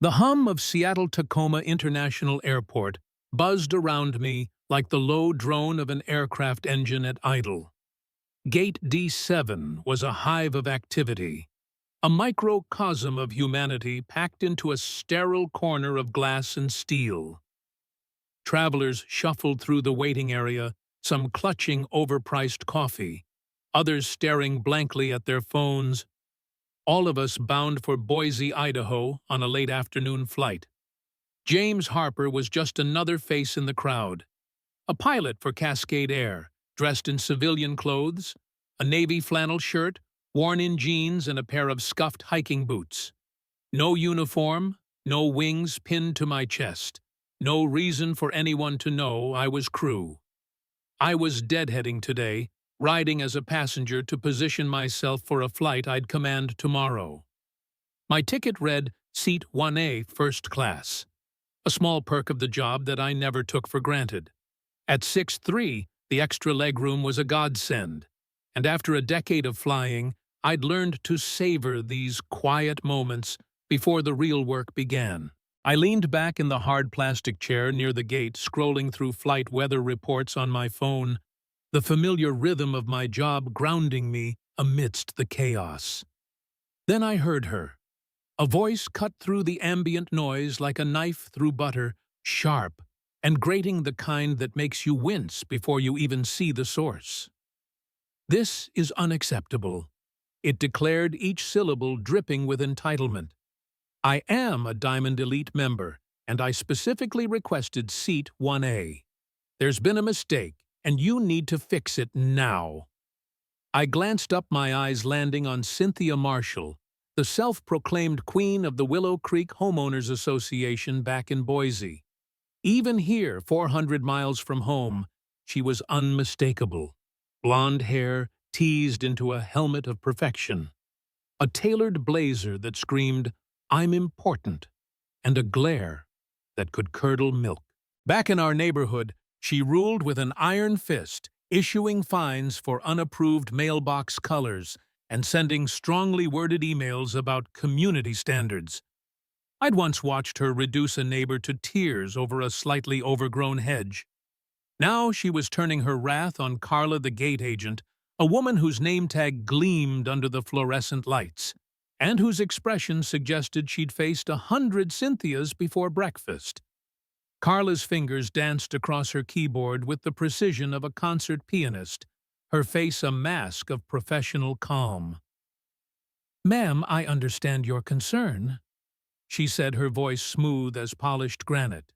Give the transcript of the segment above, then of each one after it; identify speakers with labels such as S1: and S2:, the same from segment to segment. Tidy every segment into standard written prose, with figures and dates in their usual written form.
S1: The hum of Seattle-Tacoma International Airport buzzed around me like the low drone of an aircraft engine at idle. Gate D7 was a hive of activity, a microcosm of humanity packed into a sterile corner of glass and steel. Travelers shuffled through the waiting area, some clutching overpriced coffee, others staring blankly at their phones, all of us bound for Boise, Idaho, on a late afternoon flight. James Harper was just another face in the crowd. A pilot for Cascade Air, dressed in civilian clothes, a navy flannel shirt, worn-in jeans and a pair of scuffed hiking boots. No uniform, no wings pinned to my chest, no reason for anyone to know I was crew. I was deadheading today, riding as a passenger to position myself for a flight I'd command tomorrow. My ticket read Seat 1A First Class, a small perk of the job that I never took for granted. At 6'3", the extra legroom was a godsend, and after a decade of flying, I'd learned to savor these quiet moments before the real work began. I leaned back in the hard plastic chair near the gate, scrolling through flight weather reports on my phone, the familiar rhythm of my job grounding me amidst the chaos. Then I heard her. A voice cut through the ambient noise like a knife through butter, sharp, and grating, the kind that makes you wince before you even see the source. "This is unacceptable," it declared, each syllable dripping with entitlement. "I am a Diamond Elite member, and I specifically requested Seat 1A. There's been a mistake, and you need to fix it now." I glanced up, my eyes landing on Cynthia Marshall, the self-proclaimed queen of the Willow Creek Homeowners Association back in Boise. Even here, 400 miles from home, she was unmistakable. Blonde hair teased into a helmet of perfection, a tailored blazer that screamed, "I'm important," and a glare that could curdle milk. Back in our neighborhood, she ruled with an iron fist, issuing fines for unapproved mailbox colors and sending strongly worded emails about community standards. I'd once watched her reduce a neighbor to tears over a slightly overgrown hedge. Now she was turning her wrath on Carla, the gate agent, a woman whose name tag gleamed under the fluorescent lights, and whose expression suggested she'd faced 100 Cynthias before breakfast. Carla's fingers danced across her keyboard with the precision of a concert pianist, her face a mask of professional calm. "Ma'am, I understand your concern," she said, her voice smooth as polished granite.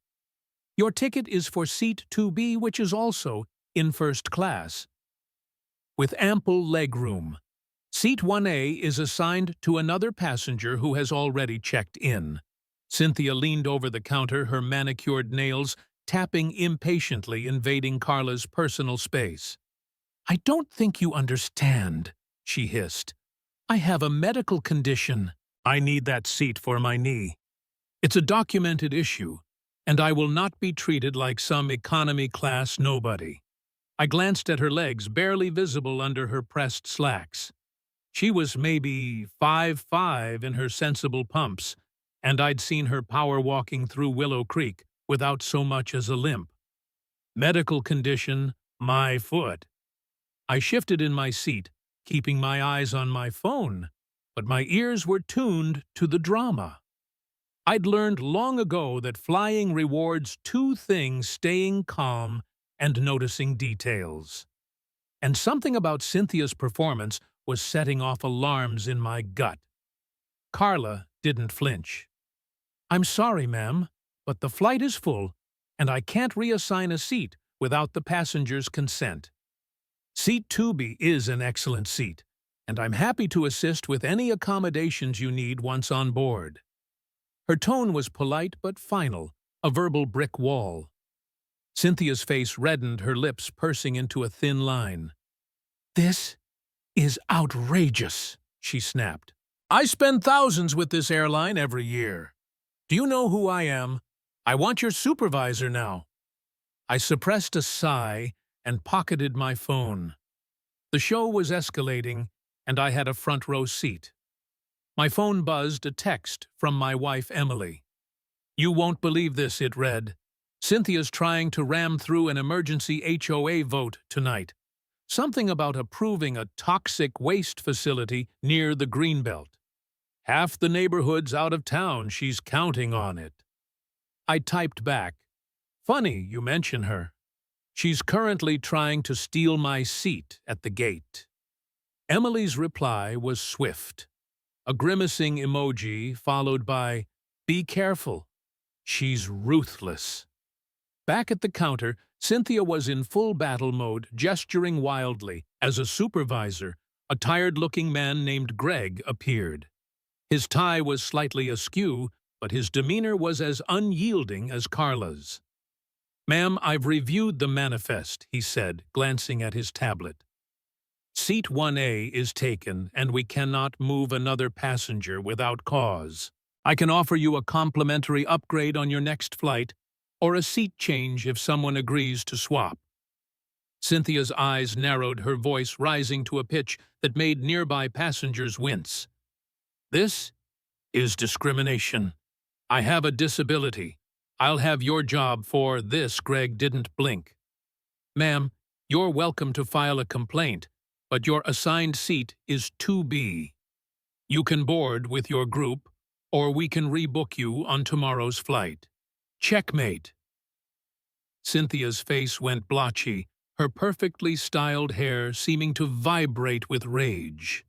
S1: "Your ticket is for Seat 2B, which is also in first class, with ample legroom. Seat 1A is assigned to another passenger who has already checked in." Cynthia leaned over the counter, her manicured nails tapping impatiently, invading Carla's personal space. "I don't think you understand," she hissed. "I have a medical condition. I need that seat for my knee. It's a documented issue, and I will not be treated like some economy-class nobody." I glanced at her legs, barely visible under her pressed slacks. She was maybe 5'5" in her sensible pumps, and I'd seen her power walking through Willow Creek without so much as a limp. Medical condition, my foot. I shifted in my seat, keeping my eyes on my phone, but my ears were tuned to the drama. I'd learned long ago that flying rewards two things: staying calm and noticing details. And something about Cynthia's performance was setting off alarms in my gut. Carla didn't flinch. "I'm sorry, ma'am, but the flight is full, and I can't reassign a seat without the passenger's consent. Seat 2B is an excellent seat, and I'm happy to assist with any accommodations you need once on board." Her tone was polite but final, a verbal brick wall. Cynthia's face reddened, her lips pursing into a thin line. "This is outrageous," she snapped. "I spend thousands with this airline every year. Do you know who I am? I want your supervisor now." I suppressed a sigh and pocketed my phone. The show was escalating, and I had a front row seat. My phone buzzed, a text from my wife Emily. You won't believe this, it read. Cynthia's trying to ram through an emergency HOA vote tonight. Something about approving a toxic waste facility near the Greenbelt. Half the neighborhood's out of town, she's counting on it. I typed back, funny you mention her. She's currently trying to steal my seat at the gate. Emily's reply was swift. A grimacing emoji followed by, be careful. She's ruthless. Back at the counter, Cynthia was in full battle mode, gesturing wildly, as a supervisor, a tired-looking man named Greg, appeared. His tie was slightly askew, but his demeanor was as unyielding as Carla's. Ma'am, I've reviewed the manifest, he said, glancing at his tablet. Seat 1A is taken, and we cannot move another passenger without cause. I can offer you a complimentary upgrade on your next flight, or a seat change if someone agrees to swap. Cynthia's eyes narrowed, her voice rising to a pitch that made nearby passengers wince. This is discrimination. I have a disability. I'll have your job for this. Greg didn't blink. Ma'am, you're welcome to file a complaint, but your assigned seat is 2B. You can board with your group, or we can rebook you on tomorrow's flight. Checkmate. Cynthia's face went blotchy, her perfectly styled hair seeming to vibrate with rage.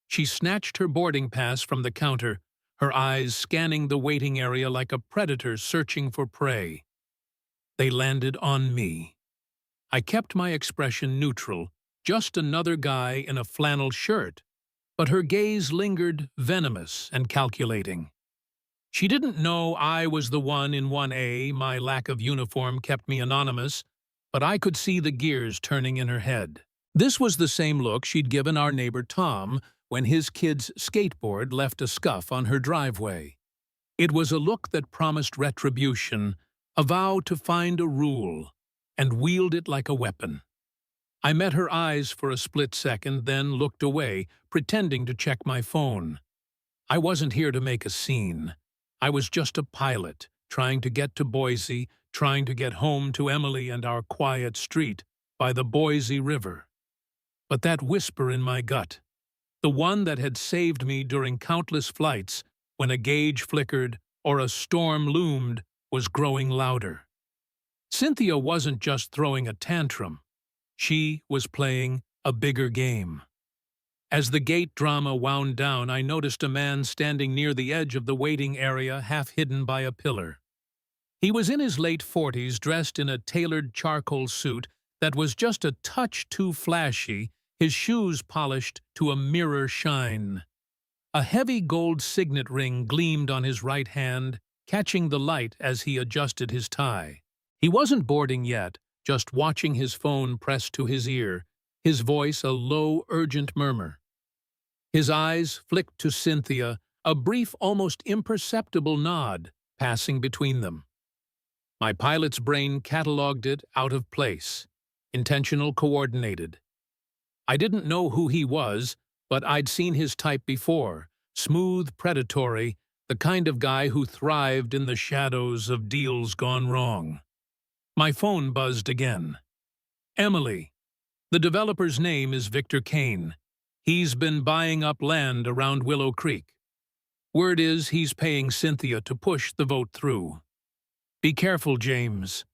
S1: She snatched her boarding pass from the counter, her eyes scanning the waiting area like a predator searching for prey. They landed on me. I kept my expression neutral, just another guy in a flannel shirt, but her gaze lingered venomous and calculating. She didn't know I was the one in 1A, my lack of uniform kept me anonymous, but I could see the gears turning in her head. This was the same look she'd given our neighbor Tom when his kid's skateboard left a scuff on her driveway. It was a look that promised retribution, a vow to find a rule, and wield it like a weapon. I met her eyes for a split second, then looked away, pretending to check my phone. I wasn't here to make a scene. I was just a pilot, trying to get to Boise, trying to get home to Emily and our quiet street by the Boise River. But that whisper in my gut, the one that had saved me during countless flights when a gauge flickered or a storm loomed, was growing louder. Cynthia wasn't just throwing a tantrum. She was playing a bigger game. As the gate drama wound down, I noticed a man standing near the edge of the waiting area, half hidden by a pillar. He was in his late 40s, dressed in a tailored charcoal suit that was just a touch too flashy, his shoes polished to a mirror shine. A heavy gold signet ring gleamed on his right hand, catching the light as he adjusted his tie. He wasn't boarding yet, just watching his phone pressed to his ear, his voice a low, urgent murmur. His eyes flicked to Cynthia, a brief, almost imperceptible nod passing between them. My pilot's brain catalogued it out of place, intentional, coordinated. I didn't know who he was, but I'd seen his type before, smooth, predatory, the kind of guy who thrived in the shadows of deals gone wrong. My phone buzzed again. Emily. The developer's name is Victor Kane. He's been buying up land around Willow Creek. Word is he's paying Cynthia to push the vote through. Be careful, James.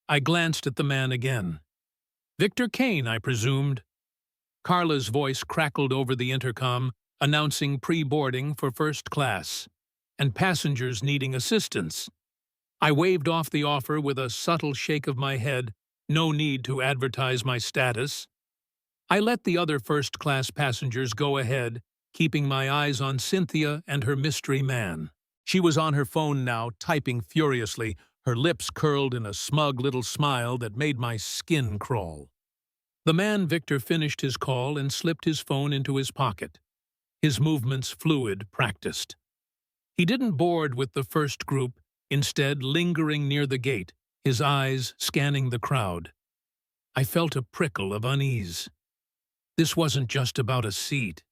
S1: I glanced at the man again. Victor Kane, I presumed. Carla's voice crackled over the intercom, announcing pre-boarding for first class, and passengers needing assistance. I waved off the offer with a subtle shake of my head, no need to advertise my status. I let the other first-class passengers go ahead, keeping my eyes on Cynthia and her mystery man. She was on her phone now, typing furiously, her lips curled in a smug little smile that made my skin crawl. The man Victor finished his call and slipped his phone into his pocket. His movements fluid, practiced. He didn't board with the first group, instead lingering near the gate, his eyes scanning the crowd. I felt a prickle of unease. This wasn't just about a seat.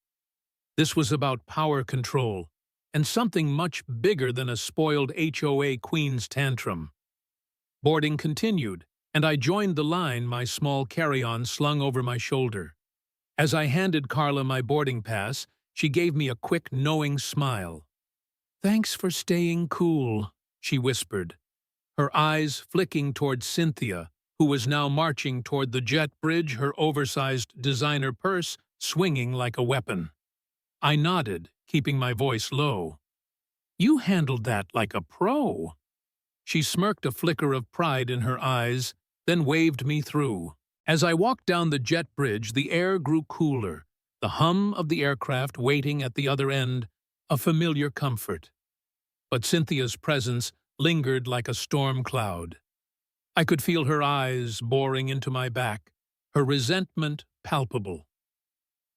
S1: This was about power control, and something much bigger than a spoiled HOA queen's tantrum. Boarding continued, and I joined the line, my small carry-on slung over my shoulder. As I handed Carla my boarding pass, she gave me a quick, knowing smile. "Thanks for staying cool," she whispered, her eyes flicking toward Cynthia, who was now marching toward the jet bridge, her oversized designer purse swinging like a weapon. I nodded, keeping my voice low. "You handled that like a pro." She smirked, a flicker of pride in her eyes, then waved me through. As I walked down the jet bridge, the air grew cooler, the hum of the aircraft waiting at the other end, a familiar comfort. But Cynthia's presence lingered like a storm cloud. I could feel her eyes boring into my back, her resentment palpable.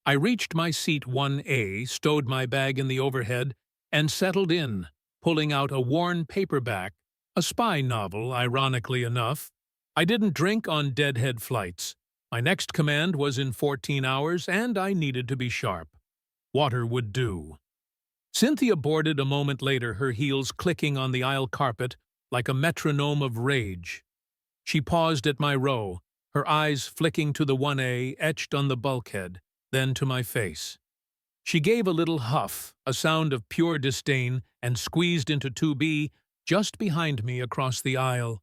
S1: I reached my seat 1A, stowed my bag in the overhead, and settled in, pulling out a worn paperback, a spy novel, ironically enough. I didn't drink on deadhead flights. My next command was in 14 hours, and I needed to be sharp. Water would do. Cynthia boarded a moment later, her heels clicking on the aisle carpet like a metronome of rage. She paused at my row, her eyes flicking to the 1A etched on the bulkhead, then to my face. She gave a little huff, a sound of pure disdain, and squeezed into 2B just behind me across the aisle.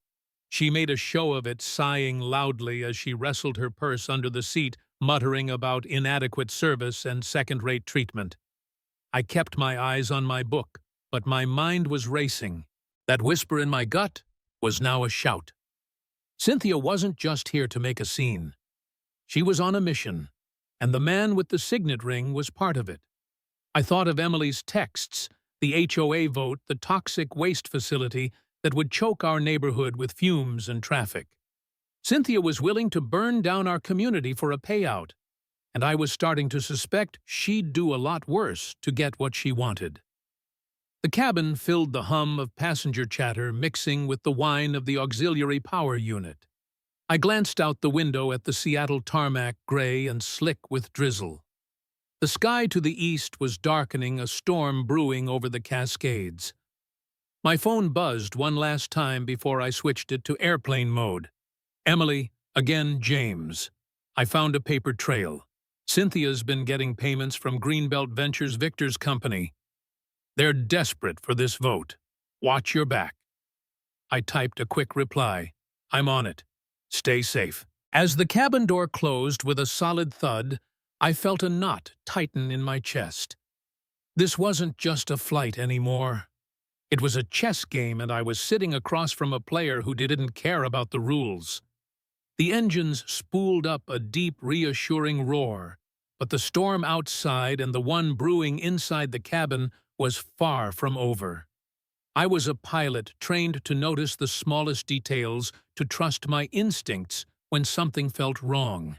S1: She made a show of it, sighing loudly as she wrestled her purse under the seat, muttering about inadequate service and second-rate treatment. I kept my eyes on my book, but my mind was racing. That whisper in my gut was now a shout. Cynthia wasn't just here to make a scene. She was on a mission, and the man with the signet ring was part of it. I thought of Emily's texts, the HOA vote, the toxic waste facility that would choke our neighborhood with fumes and traffic. Cynthia was willing to burn down our community for a payout, and I was starting to suspect she'd do a lot worse to get what she wanted. The cabin filled the hum of passenger chatter mixing with the whine of the auxiliary power unit. I glanced out the window at the Seattle tarmac, gray and slick with drizzle. The sky to the east was darkening, a storm brewing over the Cascades. My phone buzzed one last time before I switched it to airplane mode. Emily, again James. I found a paper trail. Cynthia's been getting payments from Greenbelt Ventures Victor's company. They're desperate for this vote. Watch your back. I typed a quick reply. I'm on it. Stay safe. As the cabin door closed with a solid thud, I felt a knot tighten in my chest. This wasn't just a flight anymore. It was a chess game, and I was sitting across from a player who didn't care about the rules. The engines spooled up a deep, reassuring roar, but the storm outside and the one brewing inside the cabin was far from over. I was a pilot trained to notice the smallest details, to trust my instincts when something felt wrong.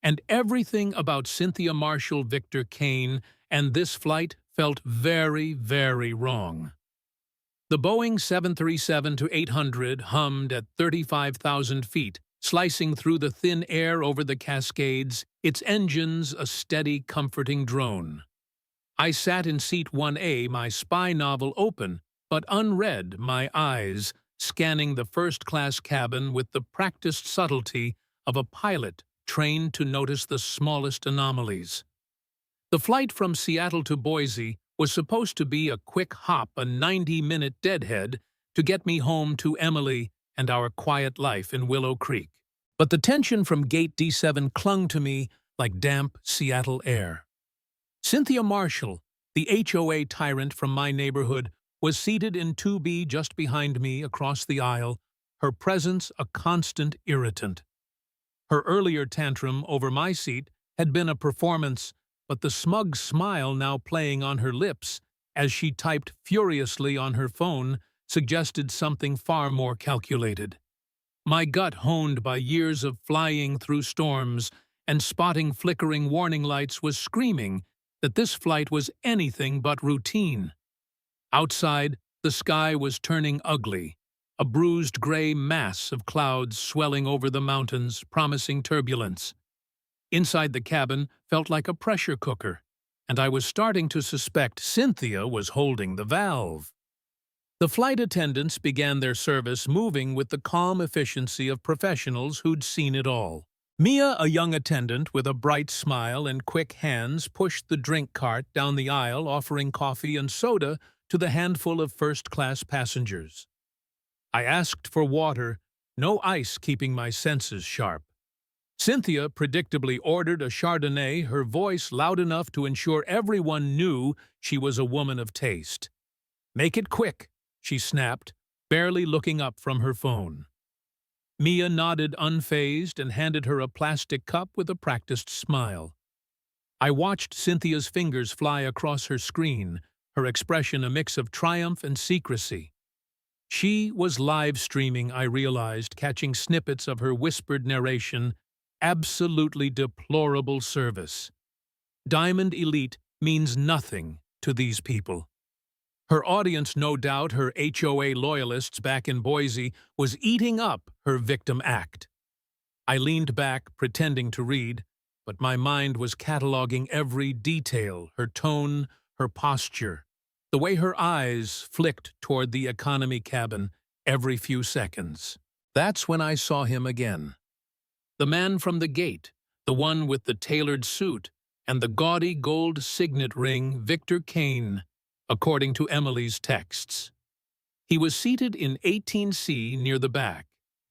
S1: And everything about Cynthia Marshall, Victor Kane, and this flight felt very, very wrong. The Boeing 737-800 hummed at 35,000 feet, slicing through the thin air over the Cascades, its engines a steady, comforting drone. I sat in seat 1A, my spy novel open, but unread, my eyes scanning the first-class cabin with the practiced subtlety of a pilot trained to notice the smallest anomalies. The flight from Seattle to Boise was supposed to be a quick hop, a 90-minute deadhead to get me home to Emily and our quiet life in Willow Creek. But the tension from Gate D7 clung to me like damp Seattle air. Cynthia Marshall, the HOA tyrant from my neighborhood, was seated in 2B just behind me across the aisle, her presence a constant irritant. Her earlier tantrum over my seat had been a performance, but the smug smile now playing on her lips as she typed furiously on her phone suggested something far more calculated. My gut, honed by years of flying through storms and spotting flickering warning lights, was screaming that this flight was anything but routine. Outside, the sky was turning ugly, a bruised gray mass of clouds swelling over the mountains, promising turbulence. Inside the cabin felt like a pressure cooker. and I was starting to suspect Cynthia was holding the valve. The flight attendants began their service moving with the calm efficiency of professionals who'd seen it all. Mia, a young attendant with a bright smile and quick hands, pushed the drink cart down the aisle, offering coffee and soda to the handful of first-class passengers. I asked for water, no ice keeping my senses sharp. Cynthia predictably ordered a Chardonnay, her voice loud enough to ensure everyone knew she was a woman of taste. "Make it quick," she snapped, barely looking up from her phone. Mia nodded unfazed and handed her a plastic cup with a practiced smile. I watched Cynthia's fingers fly across her screen, her expression a mix of triumph and secrecy. She was live streaming, I realized, catching snippets of her whispered narration. Absolutely deplorable service. Diamond Elite means nothing to these people. Her audience, no doubt her HOA loyalists back in Boise, was eating up her victim act. I leaned back, pretending to read, but my mind was cataloging every detail, her tone, her posture, the way her eyes flicked toward the economy cabin every few seconds. That's when I saw him again. The man from the gate, the one with the tailored suit and the gaudy gold signet ring, Victor Kane, according to Emily's texts. He was seated in 18C near the back,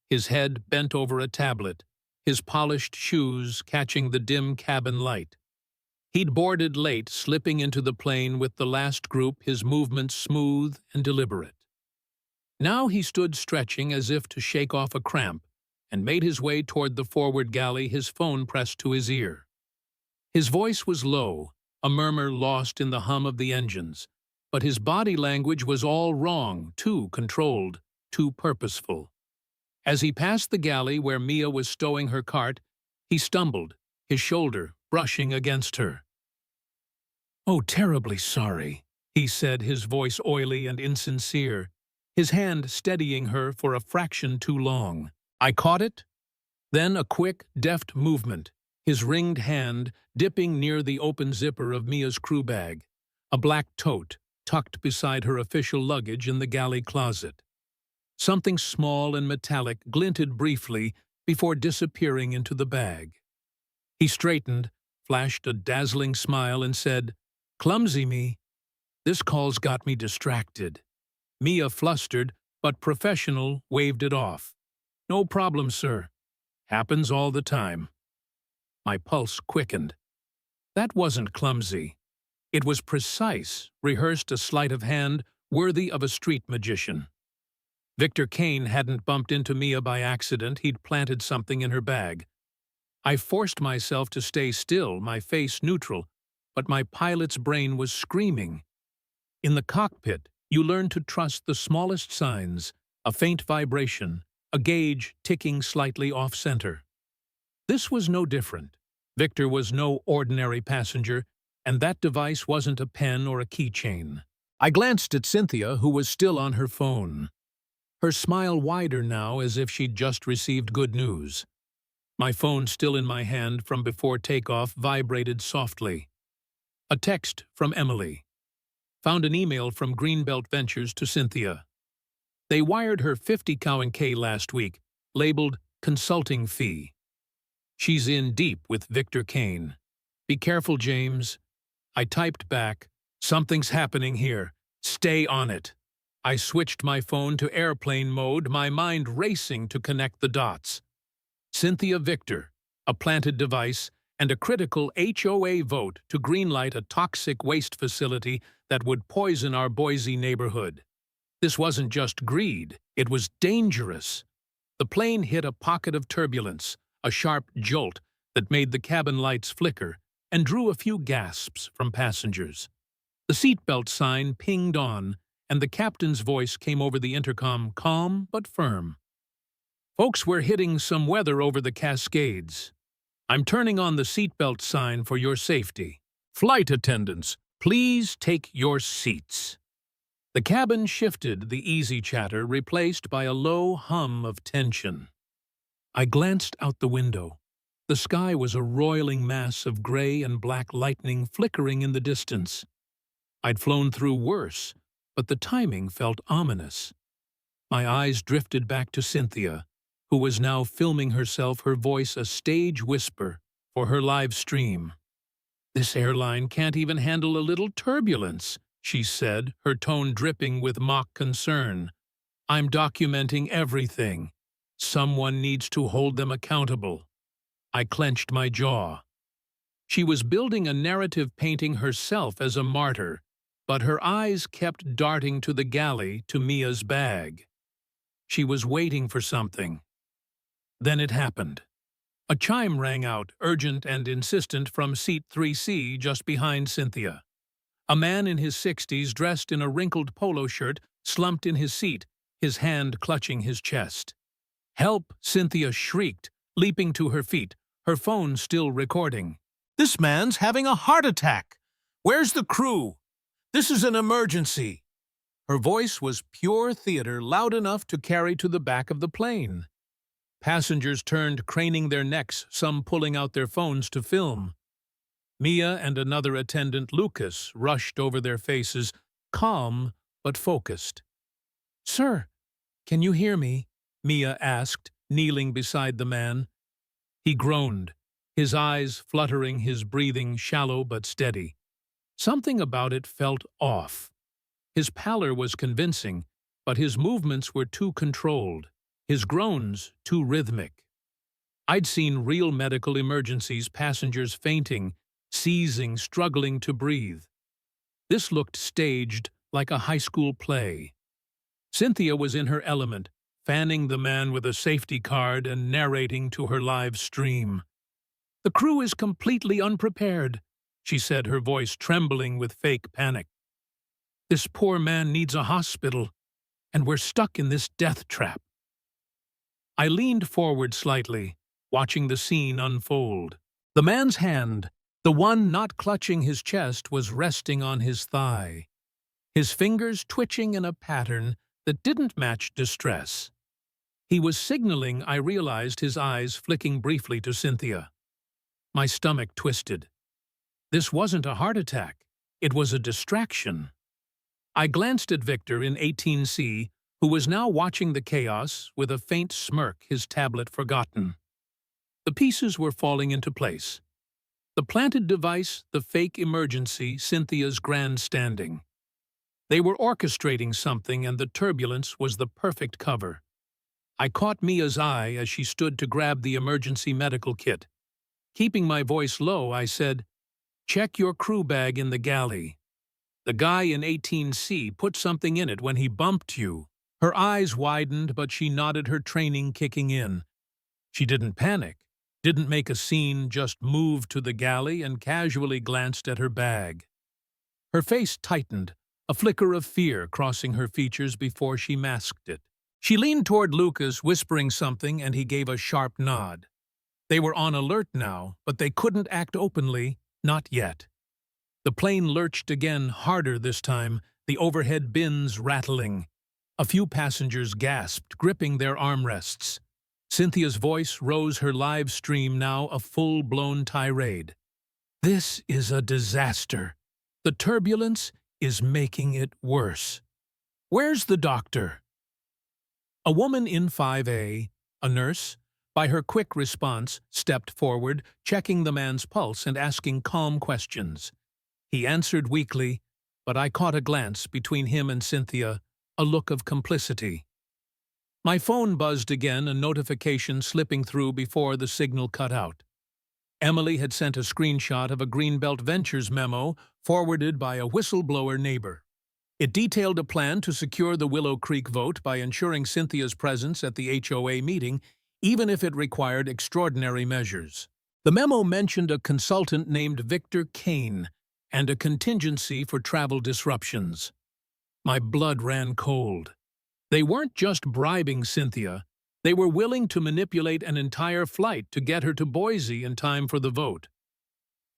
S1: his head bent over a tablet, his polished shoes catching the dim cabin light. He'd boarded late, slipping into the plane with the last group, his movements smooth and deliberate. Now he stood stretching as if to shake off a cramp, and made his way toward the forward galley, his phone pressed to his ear. His voice was low, a murmur lost in the hum of the engines, but his body language was all wrong, too controlled, too purposeful. As he passed the galley where Mia was stowing her cart, he stumbled, his shoulder brushing against her. "Oh, terribly sorry," he said, his voice oily and insincere, his hand steadying her for a fraction too long. I caught it, then a quick, deft movement, his ringed hand dipping near the open zipper of Mia's crew bag, a black tote tucked beside her official luggage in the galley closet. Something small and metallic glinted briefly before disappearing into the bag. He straightened, flashed a dazzling smile, and said, "Clumsy me. This call's got me distracted." Mia, flustered but professional, waved it off. "No problem, sir. Happens all the time." My pulse quickened. That wasn't clumsy. It was precise, rehearsed, a sleight of hand worthy of a street magician. Victor Kane hadn't bumped into Mia by accident, he'd planted something in her bag. I forced myself to stay still, my face neutral, but my pilot's brain was screaming. In the cockpit, you learn to trust the smallest signs, a faint vibration, a gauge ticking slightly off-center. This was no different. Victor was no ordinary passenger, and that device wasn't a pen or a keychain. I glanced at Cynthia, who was still on her phone. Her smile wider now, as if she'd just received good news. My phone, still in my hand from before takeoff, vibrated softly. A text from Emily. Found an email from Greenbelt Ventures to Cynthia. They wired her $50,000 last week, labeled consulting fee. She's in deep with Victor Kane. Be careful, James. I typed back, something's happening here. Stay on it. I switched my phone to airplane mode, my mind racing to connect the dots. Cynthia Victor, a planted device, and a critical HOA vote to greenlight a toxic waste facility that would poison our Boise neighborhood. This wasn't just greed, it was dangerous. The plane hit a pocket of turbulence, a sharp jolt that made the cabin lights flicker and drew a few gasps from passengers. The seatbelt sign pinged on, and the captain's voice came over the intercom, calm but firm. "Folks, we're hitting some weather over the Cascades. I'm turning on the seatbelt sign for your safety. Flight attendants, please take your seats." The cabin shifted, the easy chatter replaced by a low hum of tension. I glanced out the window. The sky was a roiling mass of gray and black lightning flickering in the distance. I'd flown through worse, but the timing felt ominous. My eyes drifted back to Cynthia, who was now filming herself, her voice a stage whisper for her live stream. "This airline can't even handle a little turbulence," she said, her tone dripping with mock concern. "I'm documenting everything. Someone needs to hold them accountable." I clenched my jaw. She was building a narrative painting herself as a martyr, but her eyes kept darting to the galley, to Mia's bag. She was waiting for something. Then it happened. A chime rang out, urgent and insistent, from seat 3C just behind Cynthia. A man in his 60s, dressed in a wrinkled polo shirt, slumped in his seat, his hand clutching his chest. "Help!" Cynthia shrieked, leaping to her feet, her phone still recording. "This man's having a heart attack! Where's the crew? This is an emergency!" Her voice was pure theater, loud enough to carry to the back of the plane. Passengers turned, craning their necks, some pulling out their phones to film. Mia and another attendant, Lucas, rushed over their faces, calm but focused. "Sir, can you hear me?" Mia asked, kneeling beside the man. He groaned, his eyes fluttering, his breathing shallow but steady. Something about it felt off. His pallor was convincing, but his movements were too controlled, his groans too rhythmic. I'd seen real medical emergencies, passengers fainting, seizing, struggling to breathe. This looked staged, like a high school play. Cynthia was in her element, fanning the man with a safety card and narrating to her live stream. "The crew is completely unprepared," she said, her voice trembling with fake panic. "This poor man needs a hospital, and we're stuck in this death trap." I leaned forward slightly, watching the scene unfold. The man's hand, the one not clutching his chest, was resting on his thigh, his fingers twitching in a pattern that didn't match distress. He was signaling, I realized, his eyes flicking briefly to Cynthia. My stomach twisted. This wasn't a heart attack. It was a distraction. I glanced at Victor in 18C, who was now watching the chaos with a faint smirk, his tablet forgotten. The pieces were falling into place. The planted device, the fake emergency, Cynthia's grandstanding. They were orchestrating something, and the turbulence was the perfect cover. I caught Mia's eye as she stood to grab the emergency medical kit. Keeping my voice low, I said, "Check your crew bag in the galley. The guy in 18C put something in it when he bumped you." Her eyes widened, but she nodded, her training kicking in. She didn't panic, didn't make a scene, just moved to the galley and casually glanced at her bag. Her face tightened, a flicker of fear crossing her features before she masked it. She leaned toward Lucas, whispering something, and he gave a sharp nod. They were on alert now, but they couldn't act openly, not yet. The plane lurched again, harder this time, the overhead bins rattling. A few passengers gasped, gripping their armrests. Cynthia's voice rose, her live stream now a full-blown tirade. "This is a disaster. The turbulence is making it worse. Where's the doctor?" A woman in 5A, a nurse, by her quick response, stepped forward, checking the man's pulse and asking calm questions. He answered weakly, but I caught a glance between him and Cynthia, a look of complicity. My phone buzzed again, a notification slipping through before the signal cut out. Emily had sent a screenshot of a Greenbelt Ventures memo forwarded by a whistleblower neighbor. It detailed a plan to secure the Willow Creek vote by ensuring Cynthia's presence at the HOA meeting, even if it required extraordinary measures. The memo mentioned a consultant named Victor Kane and a contingency for travel disruptions. My blood ran cold. They weren't just bribing Cynthia. They were willing to manipulate an entire flight to get her to Boise in time for the vote.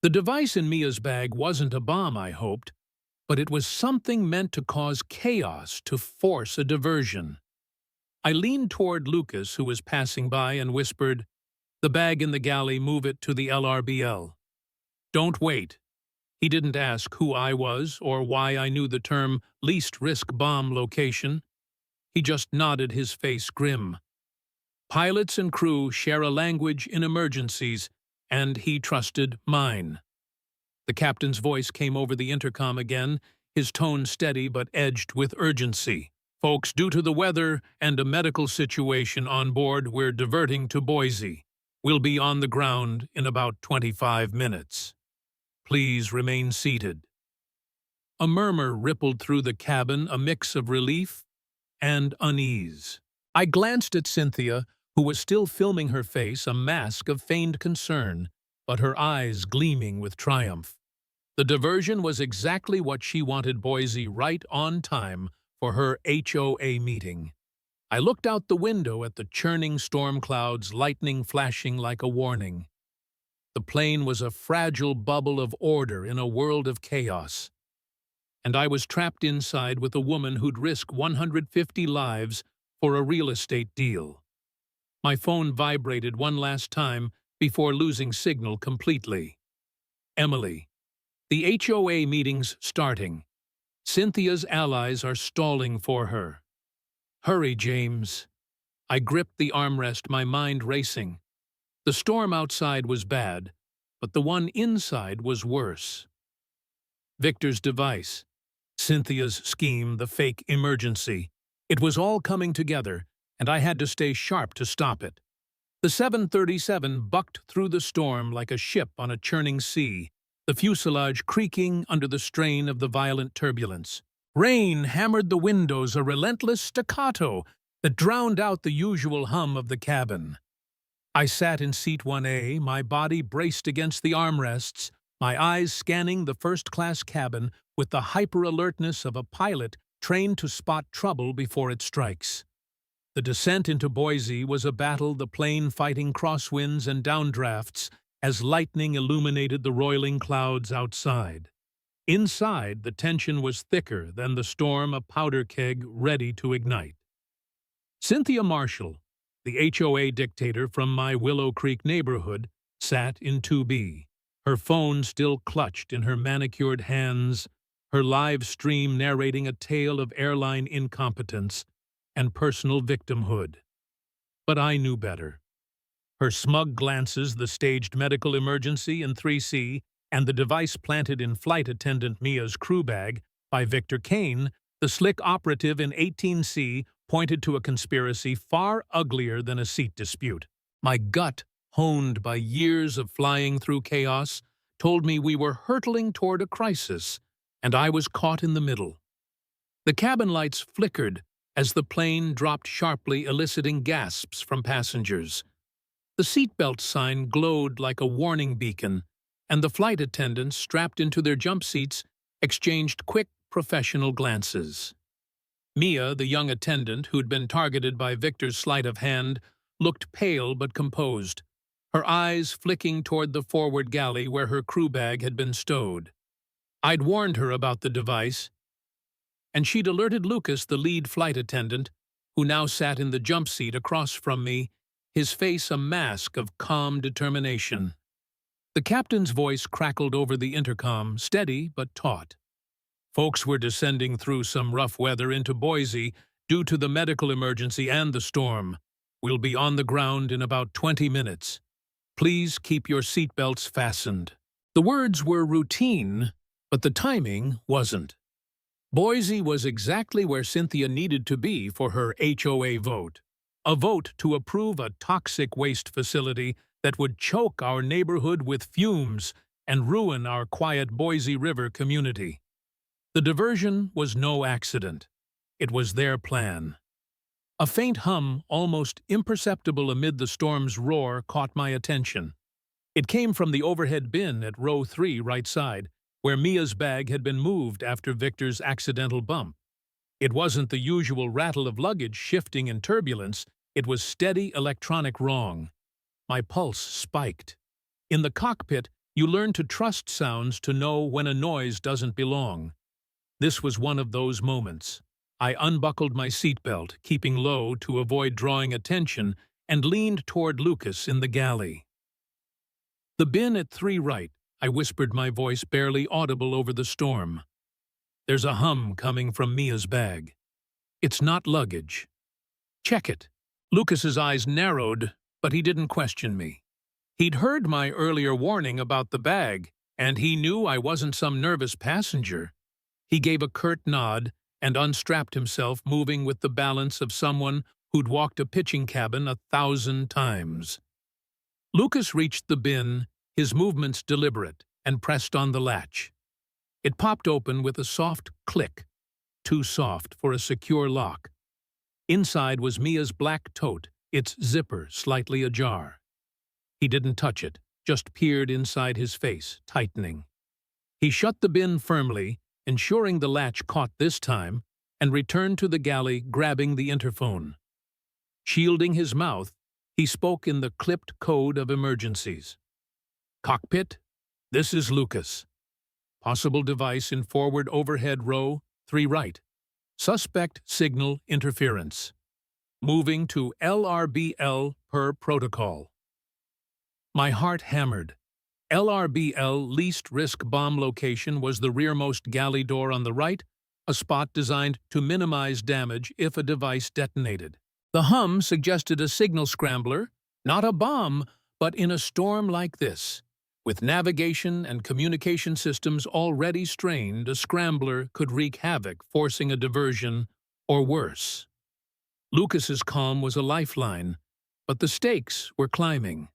S1: The device in Mia's bag wasn't a bomb, I hoped, but it was something meant to cause chaos, to force a diversion. I leaned toward Lucas, who was passing by, and whispered, The bag in the galley, move it to the LRBL. Don't wait. He didn't ask who I was or why I knew the term least risk bomb location. He just nodded, his face grim. Pilots and crew share a language in emergencies, and he trusted mine. The captain's voice came over the intercom again, his tone steady but edged with urgency. Folks, due to the weather and a medical situation on board, we're diverting to Boise. We'll be on the ground in about 25 minutes. Please remain seated. A murmur rippled through the cabin, a mix of relief and unease. I glanced at Cynthia, who was still filming her face, a mask of feigned concern, but her eyes gleaming with triumph. The diversion was exactly what she wanted, Boise right on time for her HOA meeting. I looked out the window at the churning storm clouds, lightning flashing like a warning. The plane was a fragile bubble of order in a world of chaos. And I was trapped inside with a woman who'd risk 150 lives for a real estate deal. My phone vibrated one last time before losing signal completely. Emily. The HOA meeting's starting. Cynthia's allies are stalling for her. Hurry, James. I gripped the armrest, my mind racing. The storm outside was bad, but the one inside was worse. Victor's device, Cynthia's scheme, the fake emergency. It was all coming together, and I had to stay sharp to stop it. The 737 bucked through the storm like a ship on a churning sea, the fuselage creaking under the strain of the violent turbulence. Rain hammered the windows, a relentless staccato that drowned out the usual hum of the cabin. I sat in seat 1A, my body braced against the armrests, my eyes scanning the first-class cabin with the hyper-alertness of a pilot trained to spot trouble before it strikes. The descent into Boise was a battle, the plane fighting crosswinds and downdrafts as lightning illuminated the roiling clouds outside. Inside, the tension was thicker than the storm, a powder keg ready to ignite. Cynthia Marshall, the HOA dictator from my Willow Creek neighborhood, sat in 2B, her phone still clutched in her manicured hands, her live stream narrating a tale of airline incompetence and personal victimhood. But I knew better. Her smug glances, the staged medical emergency in 3C, and the device planted in flight attendant Mia's crew bag by Victor Kane, the slick operative in 18C, pointed to a conspiracy far uglier than a seat dispute. My gut, honed by years of flying through chaos, told me we were hurtling toward a crisis, and I was caught in the middle. The cabin lights flickered as the plane dropped sharply, eliciting gasps from passengers. The seatbelt sign glowed like a warning beacon, and the flight attendants, strapped into their jump seats, exchanged quick, professional glances. Mia, the young attendant who'd been targeted by Victor's sleight of hand, looked pale but composed, her eyes flicking toward the forward galley where her crew bag had been stowed. I'd warned her about the device, and she'd alerted Lucas, the lead flight attendant, who now sat in the jump seat across from me, his face a mask of calm determination. The captain's voice crackled over the intercom, steady but taut. Folks were descending through some rough weather into Boise due to the medical emergency and the storm. We'll be on the ground in about 20 minutes. Please keep your seatbelts fastened. The words were routine, but the timing wasn't. Boise was exactly where Cynthia needed to be for her HOA vote. A vote to approve a toxic waste facility that would choke our neighborhood with fumes and ruin our quiet Boise River community. The diversion was no accident. It was their plan. A faint hum, almost imperceptible amid the storm's roar, caught my attention. It came from the overhead bin at row 3 right side, where Mia's bag had been moved after Victor's accidental bump. It wasn't the usual rattle of luggage shifting in turbulence, it was steady electronic wrong. My pulse spiked. In the cockpit, you learn to trust sounds to know when a noise doesn't belong. This was one of those moments. I unbuckled my seatbelt, keeping low to avoid drawing attention, and leaned toward Lucas in the galley. "The bin at 3 right," I whispered, my voice barely audible over the storm. "There's a hum coming from Mia's bag. It's not luggage. Check it." Lucas's eyes narrowed, but he didn't question me. He'd heard my earlier warning about the bag, and he knew I wasn't some nervous passenger. He gave a curt nod and unstrapped himself, moving with the balance of someone who'd walked a pitching cabin 1,000 times. Lucas reached the bin, his movements deliberate, and pressed on the latch. It popped open with a soft click, too soft for a secure lock. Inside was Mia's black tote, its zipper slightly ajar. He didn't touch it, just peered inside his face, tightening. He shut the bin firmly, ensuring the latch caught this time, and returned to the galley, grabbing the interphone. Shielding his mouth, he spoke in the clipped code of emergencies. "Cockpit, this is Lucas. Possible device in forward overhead row, 3 right. Suspect signal interference. Moving to LRBL per protocol." My heart hammered. LRBL, least risk bomb location, was the rearmost galley door on the right, a spot designed to minimize damage if a device detonated. The hum suggested a signal scrambler, not a bomb, but in a storm like this, with navigation and communication systems already strained, a scrambler could wreak havoc, forcing a diversion, or worse. Lucas's calm was a lifeline, but the stakes were climbing.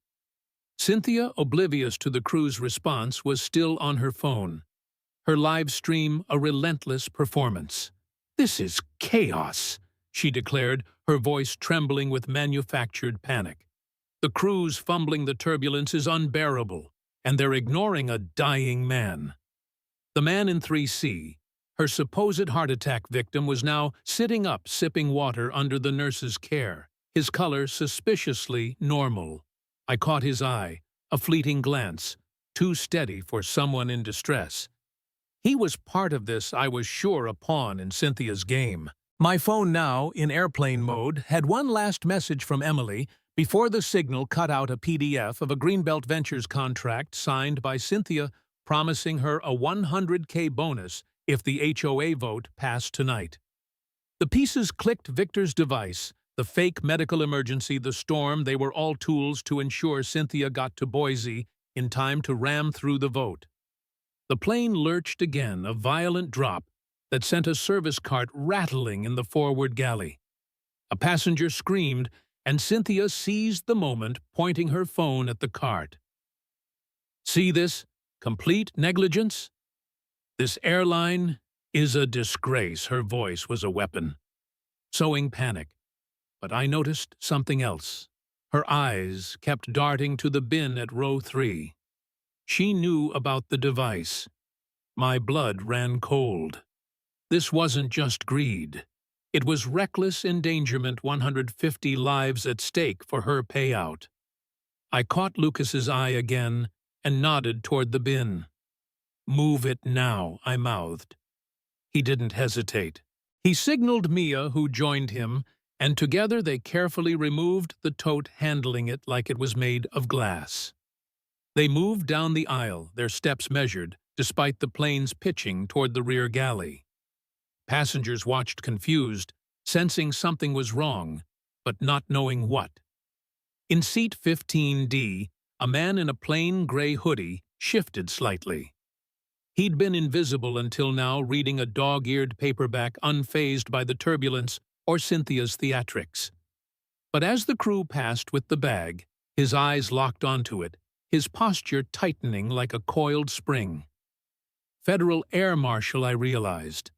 S1: Cynthia, oblivious to the crew's response, was still on her phone. Her live stream a relentless performance. "This is chaos," she declared, her voice trembling with manufactured panic. "The crew's fumbling the turbulence is unbearable, and they're ignoring a dying man." The man in 3C, her supposed heart attack victim, was now sitting up, sipping water under the nurse's care, his color suspiciously normal. I caught his eye, a fleeting glance, too steady for someone in distress. He was part of this, I was sure, a pawn in Cynthia's game. My phone, now in airplane mode, had one last message from Emily before the signal cut out: a PDF of a Greenbelt Ventures contract signed by Cynthia, promising her a $100K bonus if the HOA vote passed tonight. The pieces clicked: Victor's device, the fake medical emergency, the storm. They were all tools to ensure Cynthia got to Boise in time to ram through the vote. The plane lurched again, a violent drop that sent a service cart rattling in the forward galley. A passenger screamed, and Cynthia seized the moment, pointing her phone at the cart. "See this? Complete negligence? This airline is a disgrace." Her voice was a weapon, sowing panic. But I noticed something else. Her eyes kept darting to the bin at row 3. She knew about the device. My blood ran cold. This wasn't just greed. It was reckless endangerment, 150 lives at stake for her payout. I caught Lucas's eye again and nodded toward the bin. "Move it now," I mouthed. He didn't hesitate. He signaled Mia, who joined him, and together they carefully removed the tote, handling it like it was made of glass. They moved down the aisle, their steps measured, despite the plane's pitching toward the rear galley. Passengers watched confused, sensing something was wrong, but not knowing what. In seat 15D, a man in a plain gray hoodie shifted slightly. He'd been invisible until now, reading a dog-eared paperback, unfazed by the turbulence or Cynthia's theatrics. But as the crew passed with the bag, his eyes locked onto it, his posture tightening like a coiled spring. Federal Air Marshal, I realized.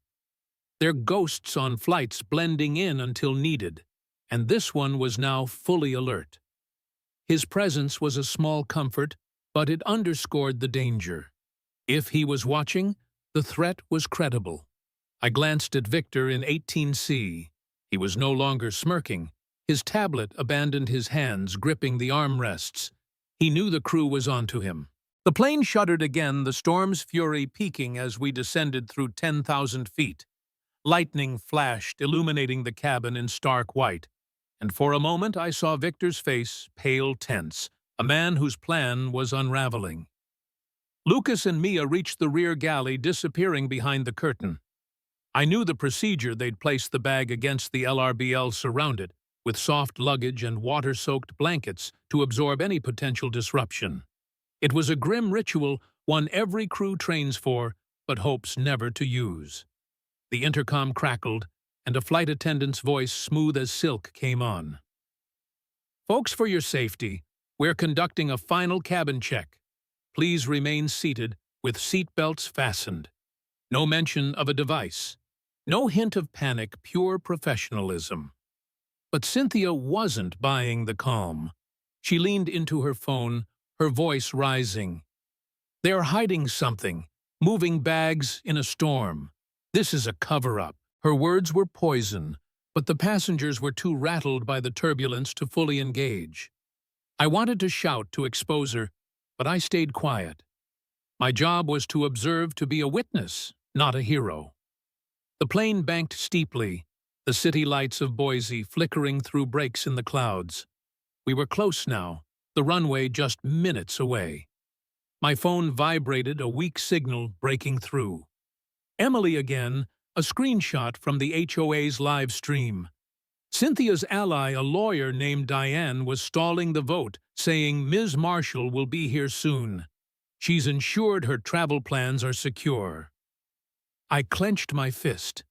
S1: Their ghosts on flights, blending in until needed, and this one was now fully alert. His presence was a small comfort, but it underscored the danger. If he was watching, the threat was credible. I glanced at Victor in 18C. He was no longer smirking. His tablet abandoned his hands, gripping the armrests. He knew the crew was onto him. The plane shuddered again, the storm's fury peaking as we descended through 10,000 feet. Lightning flashed, illuminating the cabin in stark white. and for a moment I saw Victor's face, pale tense, a man whose plan was unraveling. Lucas and Mia reached the rear galley, disappearing behind the curtain. I knew the procedure. They'd place the bag against the LRBL surrounded, with soft luggage and water-soaked blankets to absorb any potential disruption. It was a grim ritual, one every crew trains for, but hopes never to use. The intercom crackled, and a flight attendant's voice, smooth as silk, came on. "Folks, for your safety, we're conducting a final cabin check. Please remain seated with seat belts fastened. No mention of a device. No hint of panic, pure professionalism." But Cynthia wasn't buying the calm. She leaned into her phone, her voice rising. "They are hiding something, moving bags in a storm. This is a cover-up." Her words were poison, but the passengers were too rattled by the turbulence to fully engage. I wanted to shout to expose her, but I stayed quiet. My job was to observe, to be a witness, not a hero. The plane banked steeply, the city lights of Boise flickering through breaks in the clouds. We were close now, the runway just minutes away. My phone vibrated, a weak signal breaking through. Emily again, a screenshot from the HOA's live stream. Cynthia's ally, a lawyer named Diane, was stalling the vote, saying Ms. Marshall will be here soon. She's ensured her travel plans are secure. I clenched my fist.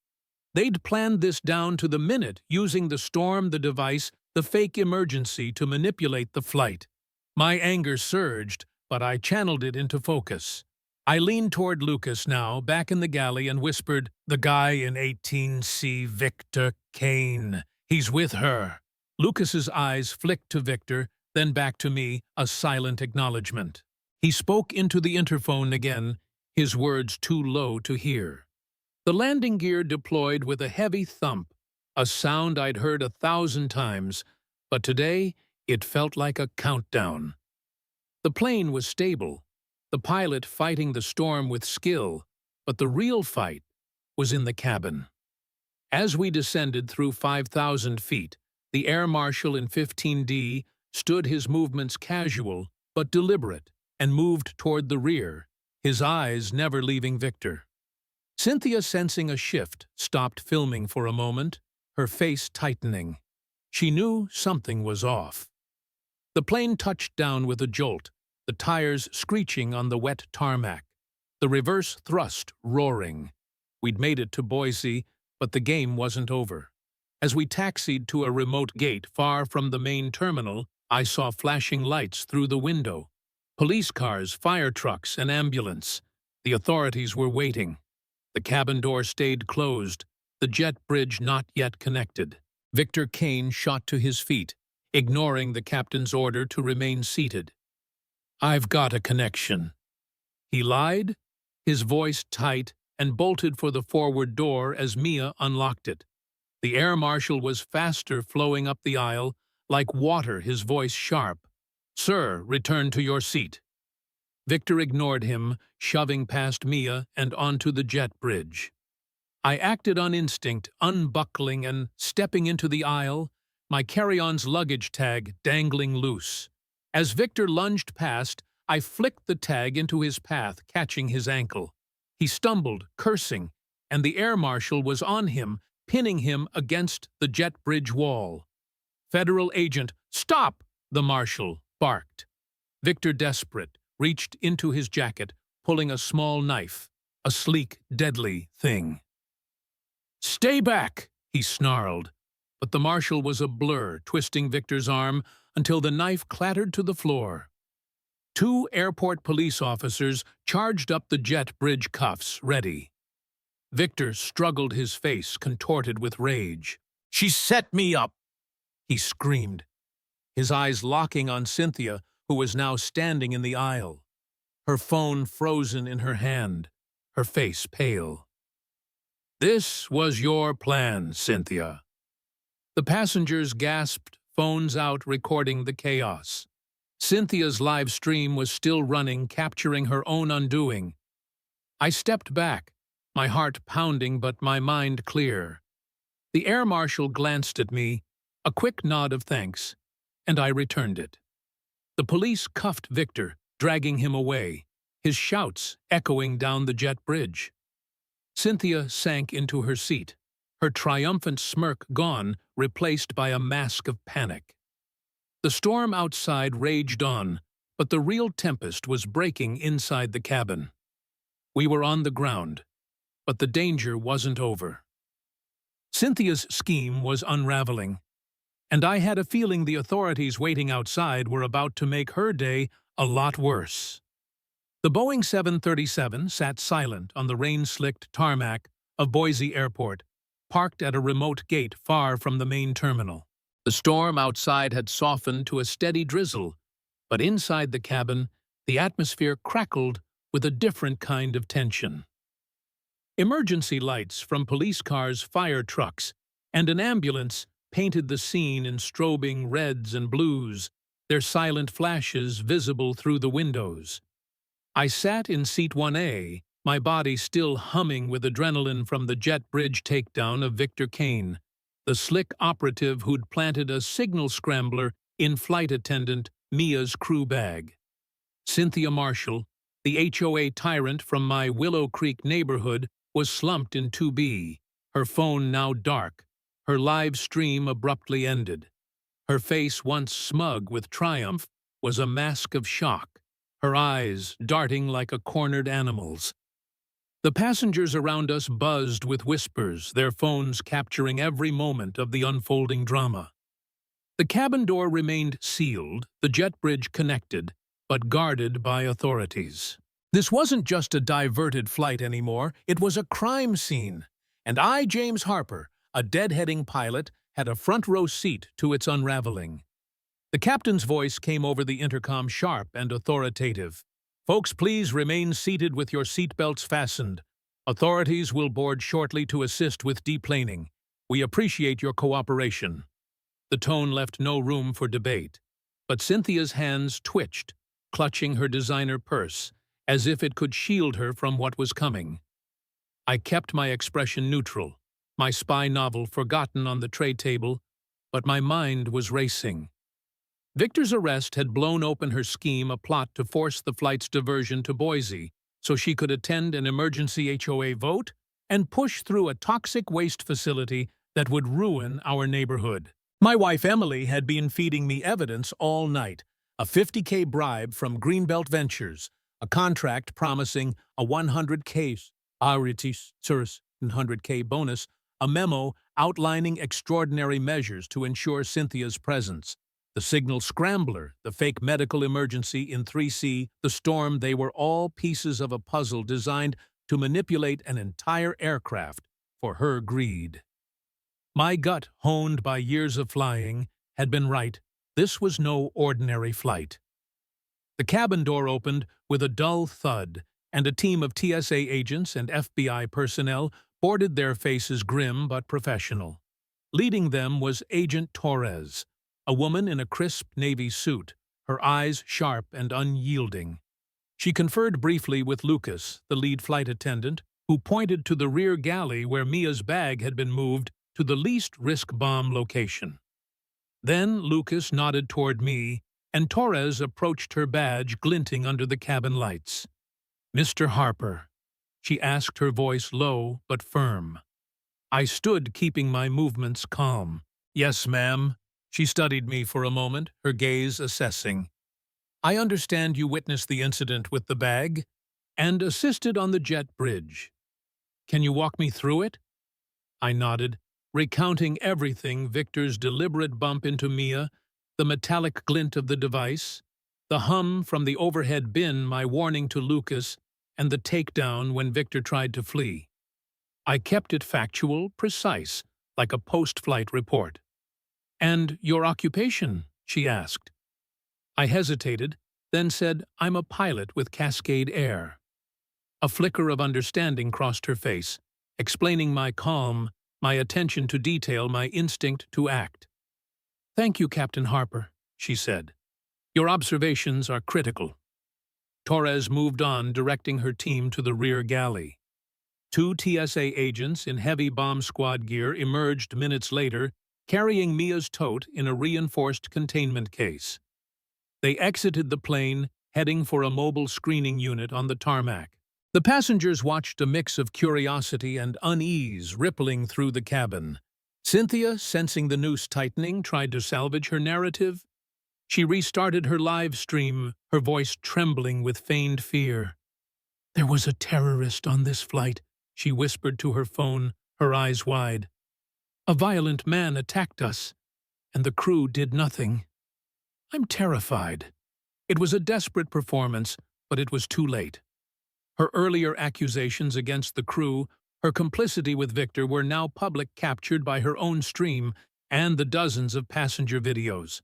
S1: They'd planned this down to the minute, using the storm, the device, the fake emergency to manipulate the flight. My anger surged, but I channeled it into focus. I leaned toward Lucas now, back in the galley, and whispered, "The guy in 18C, Victor Kane. He's with her." Lucas's eyes flicked to Victor, then back to me, a silent acknowledgement. He spoke into the interphone again, his words too low to hear. The landing gear deployed with a heavy thump, a sound I'd heard 1,000 times, but today it felt like a countdown. The plane was stable, the pilot fighting the storm with skill, but the real fight was in the cabin. As we descended through 5,000 feet, the air marshal in 15D stood, his movements casual but deliberate, and moved toward the rear, his eyes never leaving Victor. Cynthia, sensing a shift, stopped filming for a moment, her face tightening. She knew something was off. The plane touched down with a jolt, the tires screeching on the wet tarmac, the reverse thrust roaring. We'd made it to Boise, but the game wasn't over. As we taxied to a remote gate far from the main terminal, I saw flashing lights through the window. Police cars, fire trucks, an ambulance. The authorities were waiting. The cabin door stayed closed, the jet bridge not yet connected. Victor Kane shot to his feet, ignoring the captain's order to remain seated. "I've got a connection." He lied, his voice tight, and bolted for the forward door as Mia unlocked it. The air marshal was faster, flowing up the aisle, like water, his voice sharp. "Sir, return to your seat." Victor ignored him, shoving past Mia and onto the jet bridge. I acted on instinct, unbuckling and stepping into the aisle, my carry-on's luggage tag dangling loose. As Victor lunged past, I flicked the tag into his path, catching his ankle. He stumbled, cursing, and the air marshal was on him, pinning him against the jet bridge wall. "Federal agent, stop!" the marshal barked. Victor, desperate, reached into his jacket, pulling a small knife, a sleek, deadly thing. "Stay back!" he snarled, but the marshal was a blur, twisting Victor's arm until the knife clattered to the floor. 2 airport police officers charged up the jet bridge, cuffs ready. Victor struggled, his face contorted with rage. "She set me up!" he screamed, his eyes locking on Cynthia, who was now standing in the aisle, her phone frozen in her hand, her face pale. "This was your plan, Cynthia." The passengers gasped, phones out, recording the chaos. Cynthia's live stream was still running, capturing her own undoing. I stepped back, my heart pounding but my mind clear. The air marshal glanced at me, A quick nod of thanks, and I returned it. The police cuffed Victor, dragging him away, his shouts echoing down the jet bridge. Cynthia sank into her seat, her triumphant smirk gone, replaced by a mask of panic. The storm outside raged on, but the real tempest was breaking inside the cabin. We were on the ground, but the danger wasn't over. Cynthia's scheme was unraveling, and I had a feeling the authorities waiting outside were about to make her day a lot worse. The Boeing 737 sat silent on the rain-slicked tarmac of Boise Airport, parked at a remote gate far from the main terminal. The storm outside had softened to a steady drizzle, but inside the cabin, the atmosphere crackled with a different kind of tension. Emergency lights from police cars, fire trucks, and an ambulance painted the scene in strobing reds and blues, their silent flashes visible through the windows. I sat in seat 1A, my body still humming with adrenaline from the jet bridge takedown of Victor Kane, the slick operative who'd planted a signal scrambler in flight attendant Mia's crew bag. Cynthia Marshall, the HOA tyrant from my Willow Creek neighborhood, was slumped in 2B, her phone now dark, her live stream abruptly ended. Her face, once smug with triumph, was a mask of shock, her eyes darting like a cornered animal's. The passengers around us buzzed with whispers, their phones capturing every moment of the unfolding drama. The cabin door remained sealed, the jet bridge connected, but guarded by authorities. This wasn't just a diverted flight anymore, it was a crime scene. And I, James Harper, a deadheading pilot, had a front-row seat to its unraveling. The captain's voice came over the intercom sharp and authoritative. "Folks, please remain seated with your seatbelts fastened. Authorities will board shortly to assist with deplaning. We appreciate your cooperation." The tone left no room for debate, but Cynthia's hands twitched, clutching her designer purse, as if it could shield her from what was coming. I kept my expression neutral, my spy novel forgotten on the tray table, but my mind was racing. Victor's arrest had blown open her scheme, a plot to force the flight's diversion to Boise so she could attend an emergency HOA vote and push through a toxic waste facility that would ruin our neighborhood. My wife Emily had been feeding me evidence all night, a $50K bribe from Greenbelt Ventures, a contract promising a $100K bonus, a memo outlining extraordinary measures to ensure Cynthia's presence, the signal scrambler, the fake medical emergency in 3C, the storm. They were all pieces of a puzzle designed to manipulate an entire aircraft for her greed. My gut, honed by years of flying, had been right. This was no ordinary flight. The cabin door opened with a dull thud, and a team of TSA agents and FBI personnel boarded, their faces grim but professional. Leading them was Agent Torres, a woman in a crisp navy suit, her eyes sharp and unyielding. She conferred briefly with Lucas, the lead flight attendant, who pointed to the rear galley where Mia's bag had been moved to the least-risk bomb location. Then Lucas nodded toward me, and Torres approached her badge glinting under the cabin lights. "Mr. Harper," she asked, her voice low but firm. I stood, keeping my movements calm. "Yes, ma'am." She studied me for a moment, her gaze assessing. "I understand you witnessed the incident with the bag and assisted on the jet bridge. Can you walk me through it?" I nodded, recounting everything: Victor's deliberate bump into Mia, the metallic glint of the device, the hum from the overhead bin, my warning to Lucas, and the takedown when Victor tried to flee. I kept it factual, precise, like a post-flight report. "And your occupation?" she asked. I hesitated, then said, "I'm a pilot with Cascade Air." A flicker of understanding crossed her face, explaining my calm, my attention to detail, my instinct to act. "Thank you, Captain Harper," she said. "Your observations are critical." Torres moved on, directing her team to the rear galley. 2 TSA agents in heavy bomb squad gear emerged minutes later, carrying Mia's tote in a reinforced containment case. They exited the plane, heading for a mobile screening unit on the tarmac. The passengers watched a mix of curiosity and unease rippling through the cabin. Cynthia, sensing the noose tightening, tried to salvage her narrative. She restarted her live stream, her voice trembling with feigned fear. "There was a terrorist on this flight," she whispered to her phone, her eyes wide. "A violent man attacked us, and the crew did nothing. I'm terrified." It was a desperate performance, but it was too late. Her earlier accusations against the crew, her complicity with Victor were now public, captured by her own stream and the dozens of passenger videos.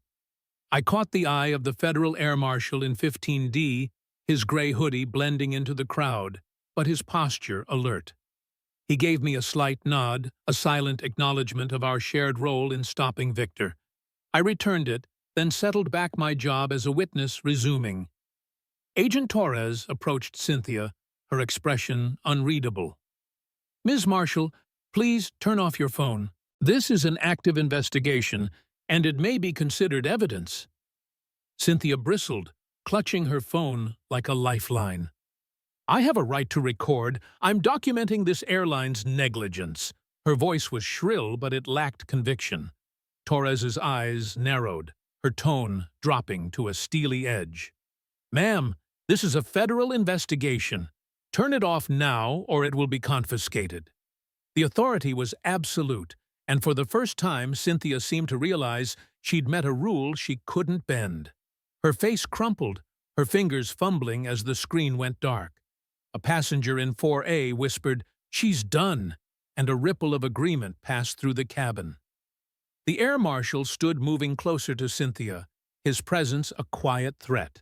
S1: I caught the eye of the Federal Air Marshal in 15D, his gray hoodie blending into the crowd, but his posture alert. He gave me a slight nod, a silent acknowledgement of our shared role in stopping Victor. I returned it, then settled back my job as a witness, resuming. Agent Torres approached Cynthia, her expression unreadable. "Ms. Marshall, please turn off your phone. This is an active investigation, and it may be considered evidence." Cynthia bristled, clutching her phone like a lifeline. "I have a right to record. I'm documenting this airline's negligence." Her voice was shrill, but it lacked conviction. Torres's eyes narrowed, her tone dropping to a steely edge. "Ma'am, this is a federal investigation. Turn it off now, or it will be confiscated." The authority was absolute, and for the first time Cynthia seemed to realize she'd met a rule she couldn't bend. Her face crumpled, her fingers fumbling as the screen went dark. A passenger in 4A whispered, "She's done," and a ripple of agreement passed through the cabin. The air marshal stood moving closer to Cynthia, his presence a quiet threat.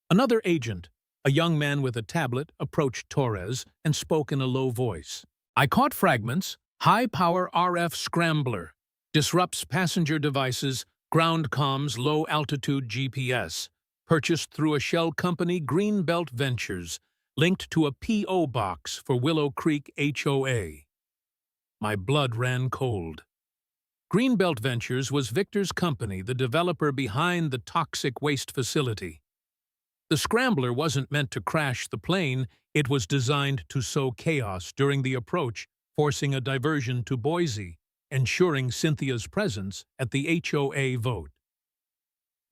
S1: Another agent, a young man with a tablet, approached Torres and spoke in a low voice. "I caught fragments. High-power RF scrambler. Disrupts passenger devices, ground comms, low-altitude GPS. Purchased through a shell company, Greenbelt Ventures. Linked to a P.O. box for Willow Creek HOA." My blood ran cold. Greenbelt Ventures was Victor's company, the developer behind the toxic waste facility. The scrambler wasn't meant to crash the plane, it was designed to sow chaos during the approach, forcing a diversion to Boise, ensuring Cynthia's presence at the HOA vote.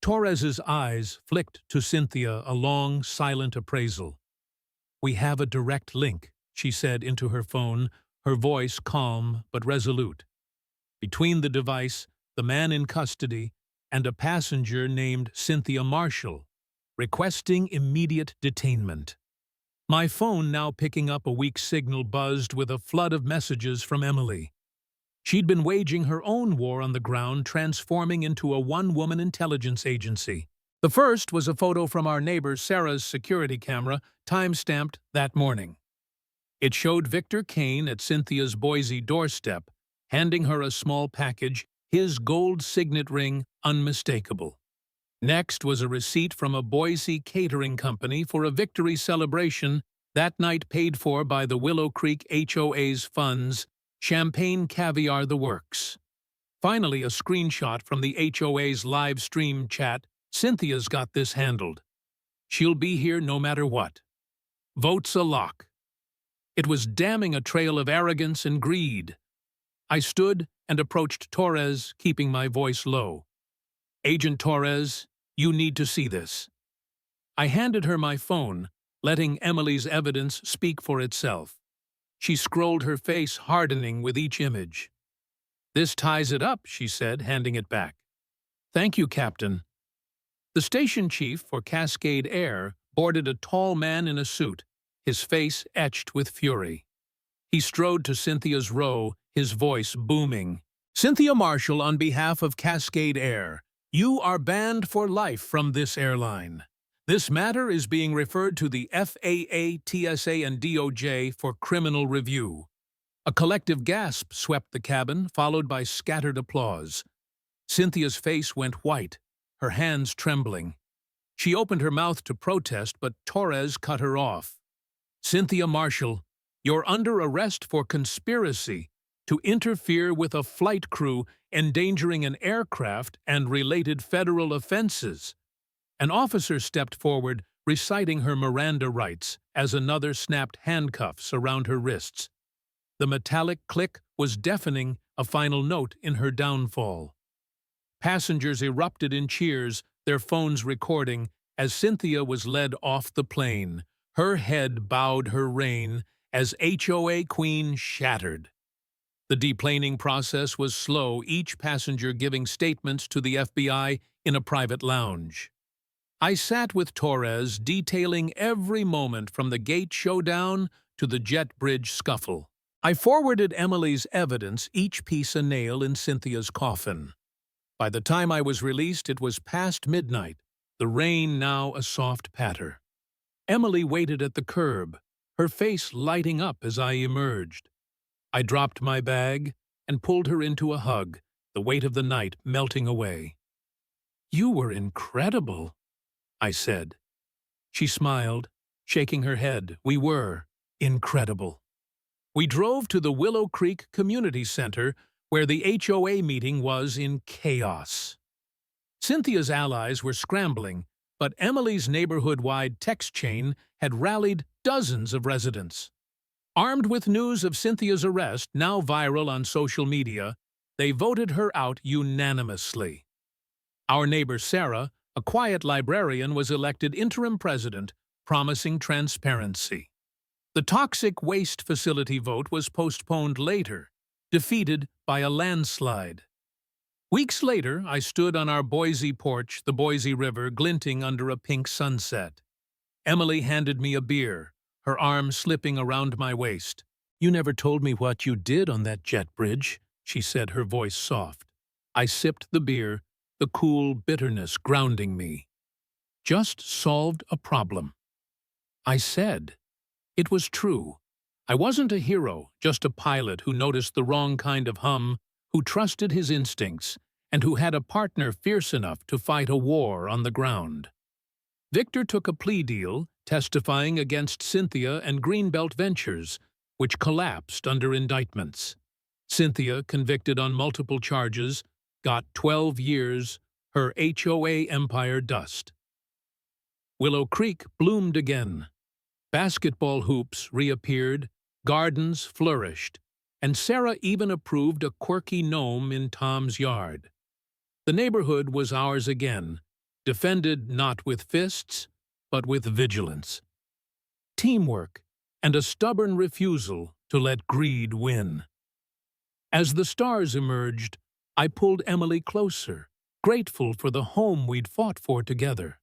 S1: Torres's eyes flicked to Cynthia, a long, silent appraisal. "We have a direct link," she said into her phone, her voice calm but resolute. "Between the device, the man in custody, and a passenger named Cynthia Marshall, requesting immediate detainment." My phone, now picking up a weak signal, buzzed with a flood of messages from Emily. She'd been waging her own war on the ground, transforming into a one-woman intelligence agency. The first was a photo from our neighbor Sarah's security camera, time-stamped that morning. It showed Victor Kane at Cynthia's Boise doorstep, handing her a small package, his gold signet ring unmistakable. Next was a receipt from a Boise catering company for a victory celebration, that night paid for by the Willow Creek HOA's funds, champagne, caviar, the works. Finally, a screenshot from the HOA's live stream chat. "Cynthia's got this handled. She'll be here no matter what. Vote's a lock." It was damning, a trail of arrogance and greed. I stood and approached Torres, keeping my voice low. "Agent Torres, you need to see this." I handed her my phone, letting Emily's evidence speak for itself. She scrolled, her face hardening with each image. "This ties it up," she said, handing it back. "Thank you, Captain." The station chief for Cascade Air boarded a tall man in a suit, his face etched with fury. He strode to Cynthia's row, his voice booming. "Cynthia Marshall, on behalf of Cascade Air, you are banned for life from this airline. This matter is being referred to the FAA, TSA, and DOJ for criminal review." A collective gasp swept the cabin, followed by scattered applause. Cynthia's face went white, her hands trembling. She opened her mouth to protest, but Torres cut her off. "Cynthia Marshall, you're under arrest for conspiracy. to interfere with a flight crew endangering an aircraft and related federal offenses. An officer stepped forward, reciting her Miranda rights as another snapped handcuffs around her wrists. The metallic click was deafening, a final note in her downfall. Passengers erupted in cheers, their phones recording, as Cynthia was led off the plane. Her head bowed her rein as HOA Queen shattered. The deplaning process was slow, each passenger giving statements to the FBI in a private lounge. I sat with Torres, detailing every moment from the gate showdown to the jet bridge scuffle. I forwarded Emily's evidence, each piece a nail in Cynthia's coffin. By the time I was released, it was past midnight, the rain now a soft patter. Emily waited at the curb, her face lighting up as I emerged. I dropped my bag and pulled her into a hug, the weight of the night melting away. "You were incredible," I said. She smiled, shaking her head. We were incredible. We drove to the Willow Creek Community Center, where the HOA meeting was in chaos. Cynthia's allies were scrambling, but Emily's neighborhood-wide text chain had rallied dozens of residents. Armed with news of Cynthia's arrest, now viral on social media, they voted her out unanimously. Our neighbor Sarah, a quiet librarian, was elected interim president, promising transparency. The toxic waste facility vote was postponed later, defeated by a landslide. Weeks later, I stood on our Boise porch, the Boise River glinting under a pink sunset. Emily handed me a beer, her arm slipping around my waist. "You never told me what you did on that jet bridge," she said, her voice soft. I sipped the beer, the cool bitterness grounding me. "Just solved a problem." I said. It was true. I wasn't a hero, just a pilot who noticed the wrong kind of hum, who trusted his instincts, and who had a partner fierce enough to fight a war on the ground. Victor took a plea deal, testifying against Cynthia and Greenbelt Ventures, which collapsed under indictments. Cynthia, convicted on multiple charges, got 12 years, her HOA empire dust. Willow Creek bloomed again. Basketball hoops reappeared, gardens flourished, and Sarah even approved a quirky gnome in Tom's yard. The neighborhood was ours again, defended not with fists, but with vigilance, teamwork, and a stubborn refusal to let greed win. As the stars emerged, I pulled Emily closer, grateful for the home we'd fought for together.